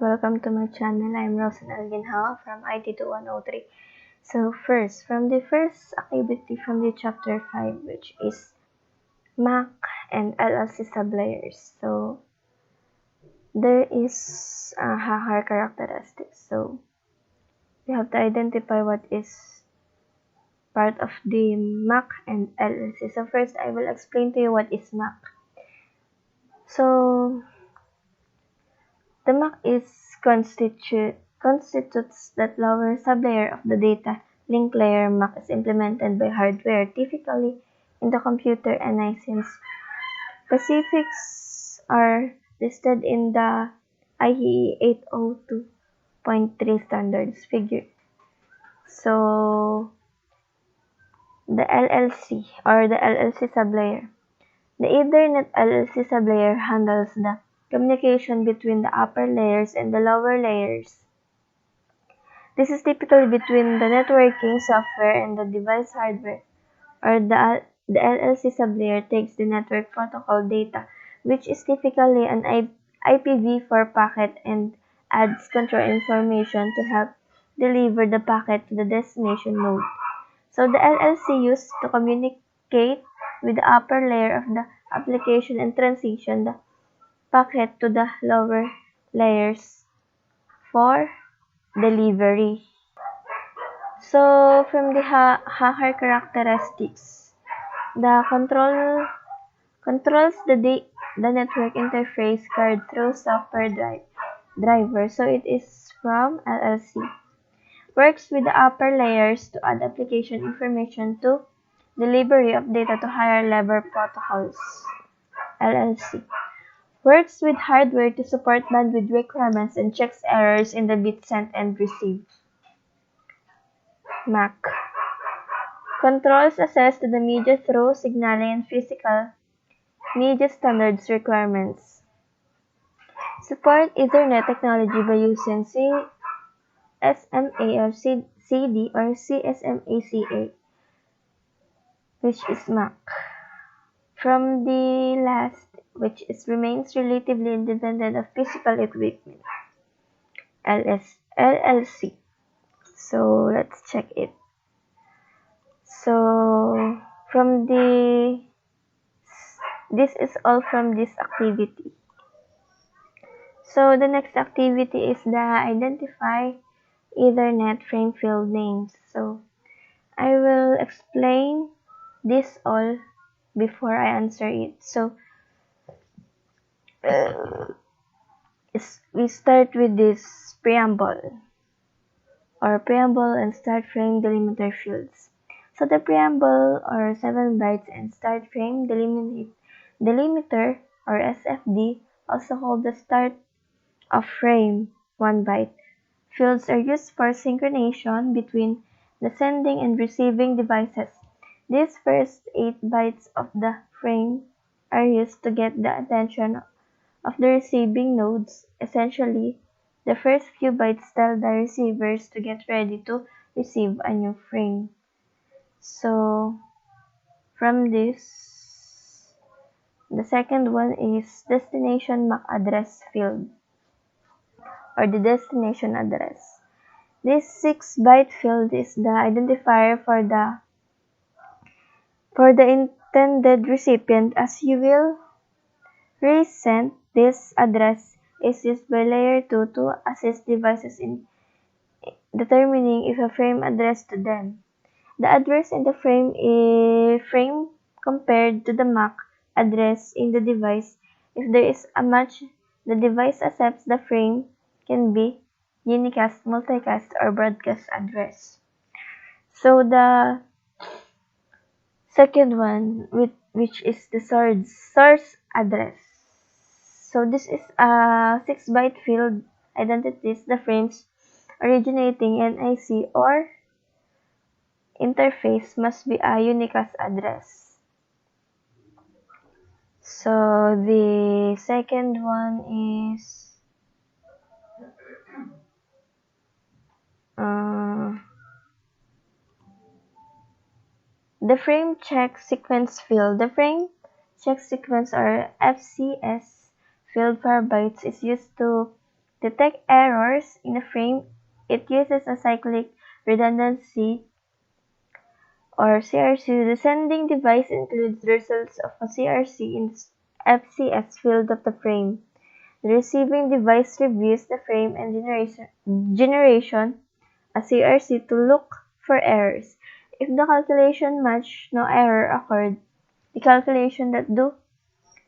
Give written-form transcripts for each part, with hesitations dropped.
welcome to my channel. I'm Rosan Alginhao from IT2103. So from the first activity from the chapter 5, which is MAC and LLC sublayers. So there is a hacker characteristics. So we have to identify what is part of the MAC and LLC. So first I will explain to you what is MAC. So the MAC constitutes that lower sublayer of the data link layer. MAC is implemented by hardware, typically in the computer NICs. Specifics are listed in the IEEE 802.3 standards figure. So the LLC or the LLC sublayer. The Ethernet LLC sublayer handles the communication between the upper layers and the lower layers. This is typically between the networking software and the device hardware, or the LLC sublayer takes the network protocol data, which is typically an IPv4 packet, and adds control information to help deliver the packet to the destination node. So the LLC used to communicate with the upper layer of the application and transition the packet to the lower layers for delivery. So from the hacker characteristics, the controls the network interface card through software driver. So it is from LLC. Works with the upper layers to add application information to delivery of data to higher level protocols. LLC. Works with hardware to support bandwidth requirements and checks errors in the bit sent and received. MAC. Controls access to the media through signaling and physical media standards requirements. Support Ethernet technology by using CSMA or CD or CSMA-CA, which is MAC. From the last, which remains relatively independent of physical equipment. LLC. So let's check it. So this is all from this activity. So the next activity is the identify Ethernet frame field names. So I will explain this all before I answer it. So we start with this preamble and start frame delimiter fields. So the preamble or 7 bytes and start frame delimiter or SFD, also called the start of frame 1 byte. Fields are used for synchronization between the sending and receiving devices. These first 8 bytes of the frame are used to get the attention of the receiving nodes. Essentially, the first few bytes tell the receivers to get ready to receive a new frame. So, from this, the second one is destination MAC address field, or the destination address. This 6-byte field is the identifier for the intended recipient. As you will resend, this address is used by layer 2 to assist devices in determining if a frame addressed to them. The address in the frame compared to the MAC address in the device. If there is a match, the device accepts the frame can be unicast, multicast, or broadcast address. So the second one, which is the source address. So this is a 6-byte field identities the frames originating NIC or interface must be a unicast address. So the second one is the frame check sequence field. The frame check sequence or FCS field per bytes is used to detect errors in a frame, it uses a cyclic redundancy or CRC. The sending device includes the results of a CRC in the FCS field of the frame. The receiving device reviews the frame and generation a CRC to look for errors. If the calculation match, no error occurred. The calculation that do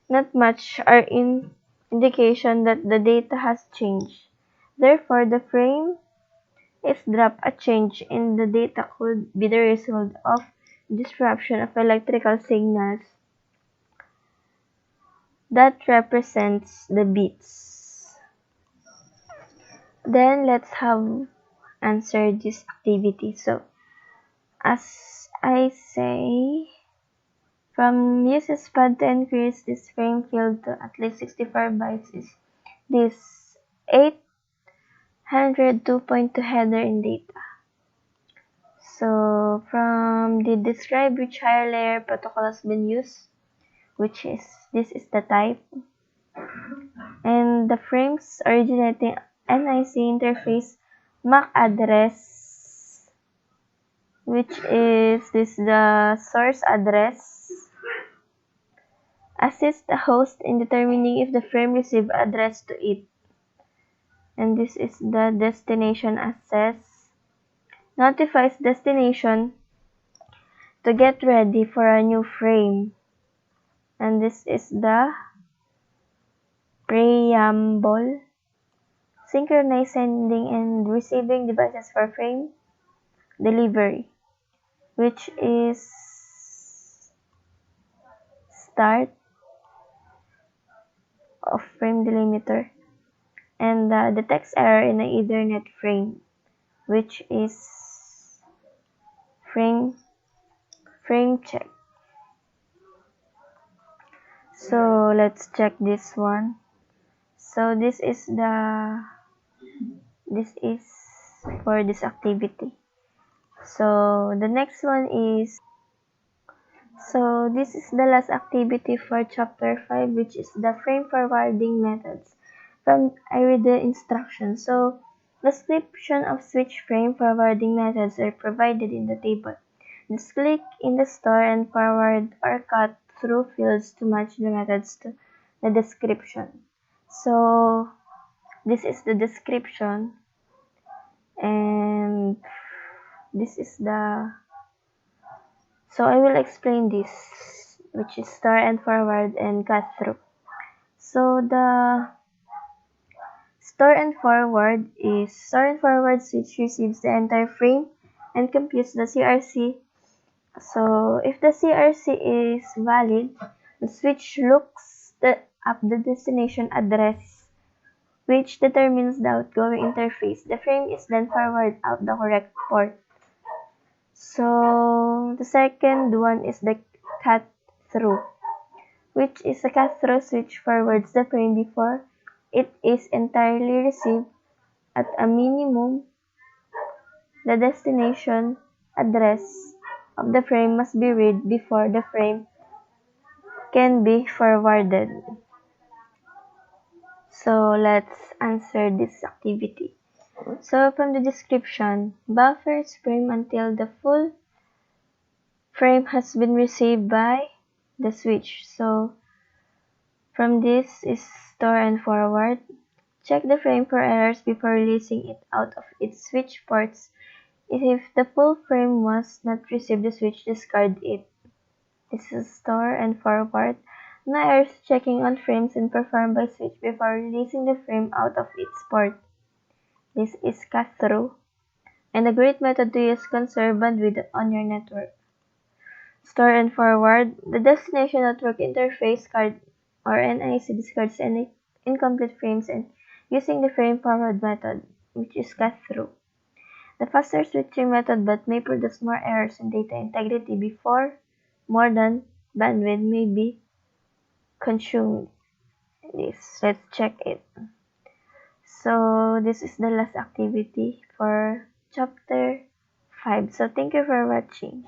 not match are in indication that the data has changed. Therefore, the frame is dropped. A change in the data could be the result of disruption of electrical signals that represents the bits. Then let's have answer this activity. So, as I say, from uses pad to increase this frame field to at least 64 bytes is this 802.2 header in data. So from the describe which higher layer protocol has been used, which is this is the type, and the frames originating NIC interface MAC address, which is this the source address, assist the host in determining if the frame receive address to it, and this is the destination access, notifies destination to get ready for a new frame, and this is the preamble, synchronize sending and receiving devices for frame delivery, which is start of frame delimiter, and the text error in the Ethernet frame, which is frame check. So let's check this one. So this is for this activity. So the next one is, so this is the last activity for chapter 5, which is the frame forwarding methods. I read the instructions. So description of switch frame forwarding methods are provided in the table. Just click in the store and forward or cut through fields to match the methods to the description. So this is the description, and this is the, so I will explain this, which is store and forward and cut through. So the store and forward switch receives the entire frame and computes the CRC. So if the CRC is valid, the switch looks up the destination address, which determines the outgoing interface. The frame is then forwarded out the correct port. So the second one is the cut through, which is a cut through switch forwards the frame before it is entirely received. At a minimum, the destination address of the frame must be read before the frame can be forwarded. So let's answer this activity. So from the description, buffers frame until the full frame has been received by the switch. So from this is store and forward. Check the frame for errors before releasing it out of its switch ports. If the full frame was not received, the switch discard it. This is store and forward. No errors checking on frames and performed by switch before releasing the frame out of its port. This is cut through, and a great method to use conserve bandwidth on your network. Store and forward. The destination network interface card or NIC discards any incomplete frames and using the frame forward method, which is cut through. The faster switching method but may produce more errors in data integrity before more than bandwidth may be consumed. Let's check it. So this is the last activity for chapter 5. So thank you for watching.